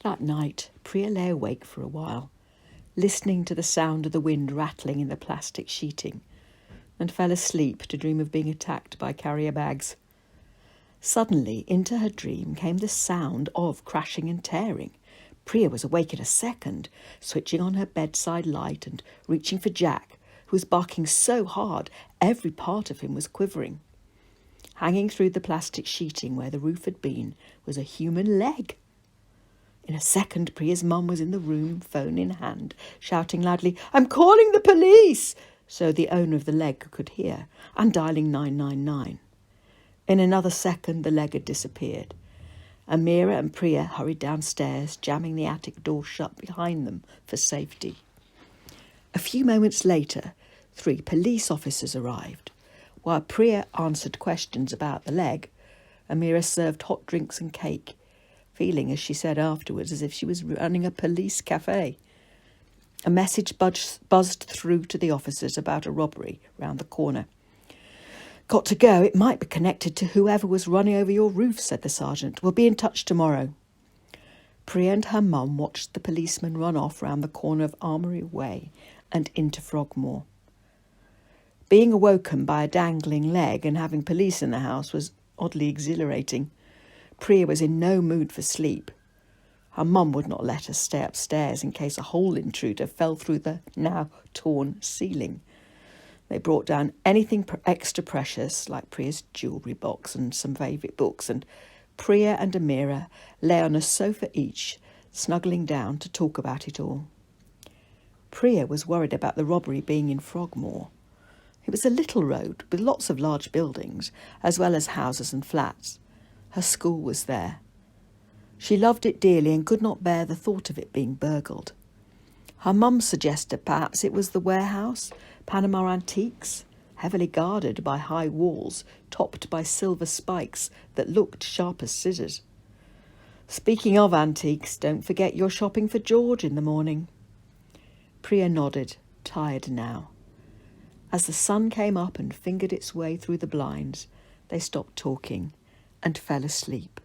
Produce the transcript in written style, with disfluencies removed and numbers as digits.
That night, Priya lay awake for a while, listening to the sound of the wind rattling in the plastic sheeting, and fell asleep to dream of being attacked by carrier bags. Suddenly, into her dream came the sound of crashing and tearing. Priya was awake in a second, switching on her bedside light and reaching for Jack, who was barking so hard every part of him was quivering. Hanging through the plastic sheeting where the roof had been was a human leg. In a second, Priya's mum was in the room, phone in hand, shouting loudly, "I'm calling the police!" so the owner of the leg could hear, and dialing 999. In another second, the leg had disappeared. Amira and Priya hurried downstairs, jamming the attic door shut behind them for safety. A few moments later, 3 police officers arrived. While Priya answered questions about the leg, Amira served hot drinks and cake, feeling, as she said afterwards, as if she was running a police cafe. A message buzzed through to the officers about a robbery round the corner. "Got to go. It might be connected to whoever was running over your roof," said the sergeant. "We'll be in touch tomorrow." Priya and her mum watched the policeman run off round the corner of Armoury Way and into Frogmore. Being awoken by a dangling leg and having police in the house was oddly exhilarating. Priya was in no mood for sleep. Her mum would not let her stay upstairs in case a whole intruder fell through the now torn ceiling. They brought down anything extra precious, like Priya's jewellery box and some favourite books, and Priya and Amira lay on a sofa each, snuggling down to talk about it all. Priya was worried about the robbery being in Frogmore. It was a little road with lots of large buildings, as well as houses and flats. Her school was there. She loved it dearly and could not bear the thought of it being burgled. Her mum suggested perhaps it was the warehouse, Panama Antiques, heavily guarded by high walls topped by silver spikes that looked sharp as scissors. "Speaking of antiques, don't forget you're shopping for George in the morning." Priya nodded, tired now. As the sun came up and fingered its way through the blinds, they stopped talking and fell asleep.